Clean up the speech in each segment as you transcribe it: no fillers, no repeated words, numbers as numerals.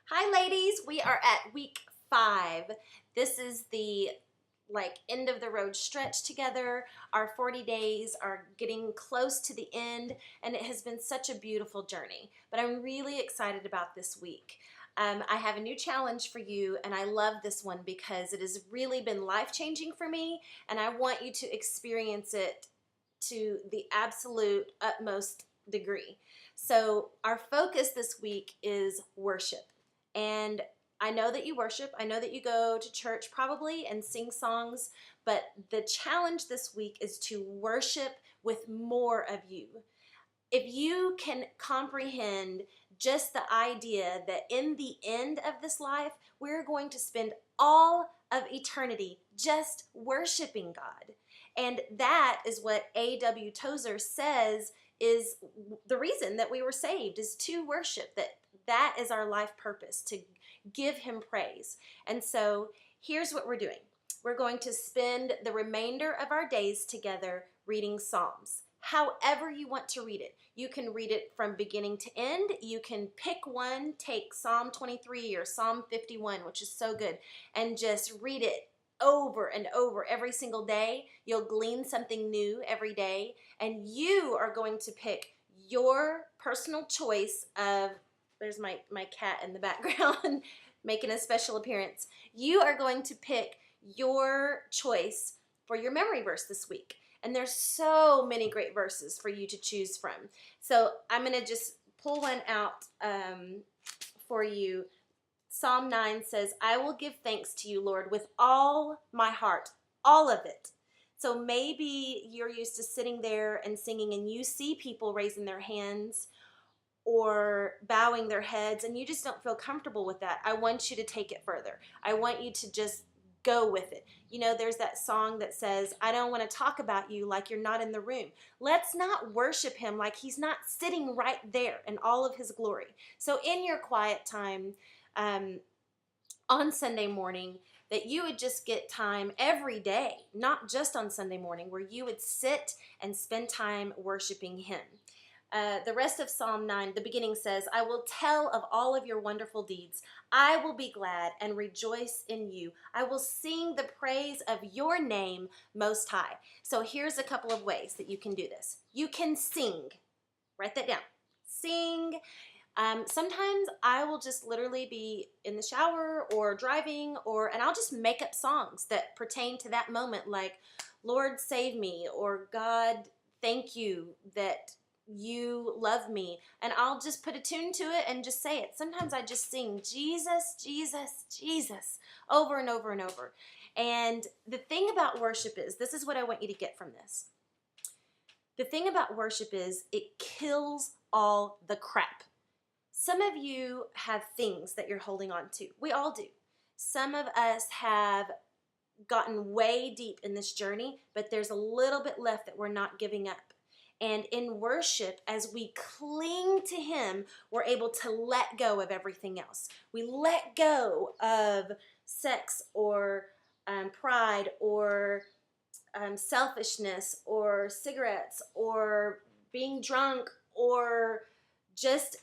Hi ladies, we are at week 5. This is the end of the road stretch together. Our 40 days are getting close to the end and it has been such a beautiful journey. But I'm really excited about this week. I have a new challenge for you and I love this one because it has really been life-changing for me and I want you to experience it to the absolute utmost degree. So our focus this week is worship. And I know that you worship. I know that you go to church probably and sing songs, but the challenge this week is to worship with more of you. If you can comprehend just the idea that in the end of this life, we're going to spend all of eternity just worshiping God. And that is what A.W. Tozer says is the reason that we were saved, is to worship, that is our life purpose, to give him praise. And so here's what we're doing. We're going to spend the remainder of our days together reading Psalms. However you want to read it. You can read it from beginning to end. You can pick one, take Psalm 23 or Psalm 51, which is so good, and just read it over and over every single day. You'll glean something new every day, and you are going to pick your personal choice of, there's my cat in the background making a special appearance. You are going to pick your choice for your memory verse this week. And there's so many great verses for you to choose from. So I'm going to just pull one out for you. Psalm 9 says, I will give thanks to you, Lord, with all my heart, all of it. So maybe you're used to sitting there and singing and you see people raising their hands or bowing their heads and you just don't feel comfortable with that. I want you to take it further. I want you to just go with it. You know, there's that song that says, I don't want to talk about you like you're not in the room. Let's not worship him like he's not sitting right there in all of his glory. So in your quiet time on Sunday morning, that you would just get time every day, not just on Sunday morning, where you would sit and spend time worshiping him. The rest of Psalm 9, the beginning says, I will tell of all of your wonderful deeds. I will be glad and rejoice in you. I will sing the praise of your name most high. So here's a couple of ways that you can do this. You can sing. Write that down. Sing. Sometimes I will just literally be in the shower or driving and I'll just make up songs that pertain to that moment, like Lord save me, or God thank you that you love me, and I'll just put a tune to it and just say it. Sometimes I just sing Jesus, Jesus, Jesus over and over and over. And the thing about worship is, this is what I want you to get from this. The thing about worship is it kills all the crap. Some of you have things that you're holding on to. We all do. Some of us have gotten way deep in this journey, but there's a little bit left that we're not giving up. And in worship, as we cling to him, we're able to let go of everything else. We let go of sex or pride or selfishness or cigarettes or being drunk or just,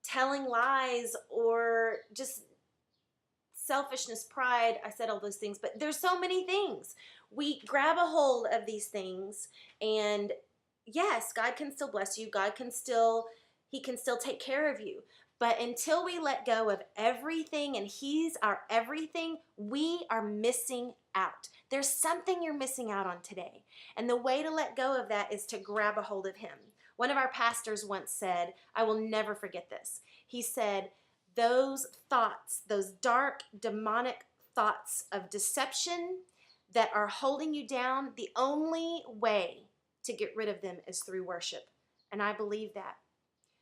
telling lies or just selfishness, pride. I said all those things, but there's so many things. We grab a hold of these things, and yes, God can still bless you. He can still take care of you. But until we let go of everything and he's our everything, we are missing out. There's something you're missing out on today. And the way to let go of that is to grab a hold of him. One of our pastors once said, I will never forget this. He said, those thoughts, those dark, demonic thoughts of deception that are holding you down, the only way to get rid of them is through worship. And I believe that.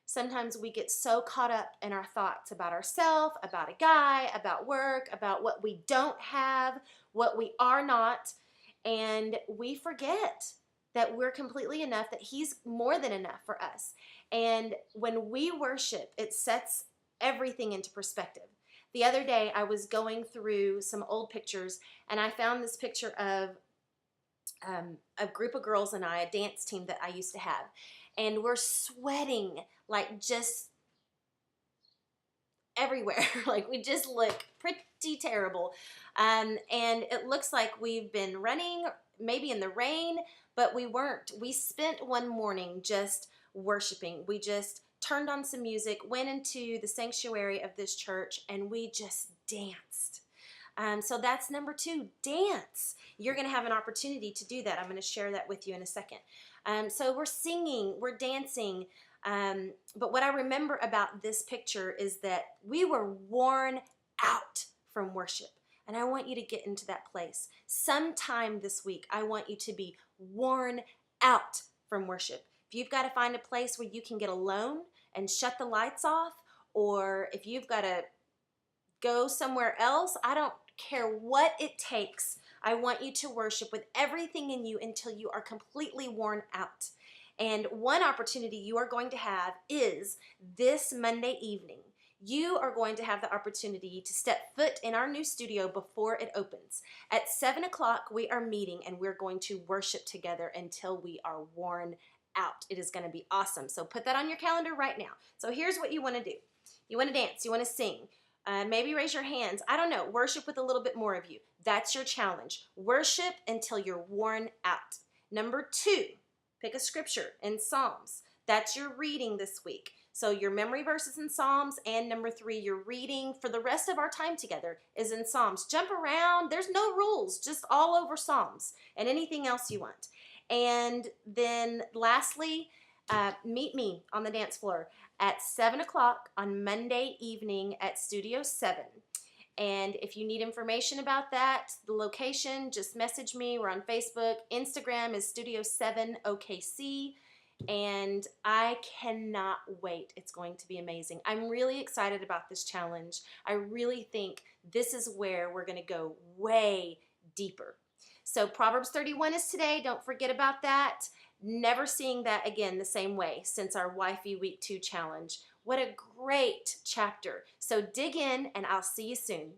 Sometimes we get so caught up in our thoughts about ourselves, about a guy, about work, about what we don't have, what we are not, and we forget that we're completely enough, that he's more than enough for us. And when we worship, it sets everything into perspective. The other day, I was going through some old pictures, and I found this picture of a group of girls and I, a dance team that I used to have. And we're sweating like just everywhere. Like we just look pretty terrible. And it looks like we've been running maybe in the rain, but we weren't. We spent one morning just worshiping. We just turned on some music, went into the sanctuary of this church, and we just danced. So that's number 2, dance. You're going to have an opportunity to do that. I'm going to share that with you in a second. So we're singing, we're dancing. But what I remember about this picture is that we were worn out from worship. And I want you to get into that place. Sometime this week, I want you to be worn out from worship. If you've got to find a place where you can get alone and shut the lights off, or if you've got to go somewhere else, I don't care what it takes. I want you to worship with everything in you until you are completely worn out. And one opportunity you are going to have is this Monday evening. You are going to have the opportunity to step foot in our new studio before it opens. At 7 o'clock, we are meeting and we're going to worship together until we are worn out. It is going to be awesome. So put that on your calendar right now. So here's what you want to do. You want to dance. You want to sing. Maybe raise your hands. I don't know. Worship with a little bit more of you. That's your challenge. Worship until you're worn out. Number 2, pick a scripture in Psalms. That's your reading this week. So your memory verses in Psalms, and number 3, your reading for the rest of our time together is in Psalms. Jump around. There's no rules, just all over Psalms and anything else you want. And then lastly, meet me on the dance floor at 7 o'clock on Monday evening at Studio 7. And if you need information about that, the location, just message me. We're on Facebook. Instagram is Studio 7 OKC. And I cannot wait. It's going to be amazing. I'm really excited about this challenge. I really think this is where we're going to go way deeper. So Proverbs 31 is today. Don't forget about that. Never seeing that again the same way since our Wifey Week 2 challenge. What a great chapter. So dig in, and I'll see you soon.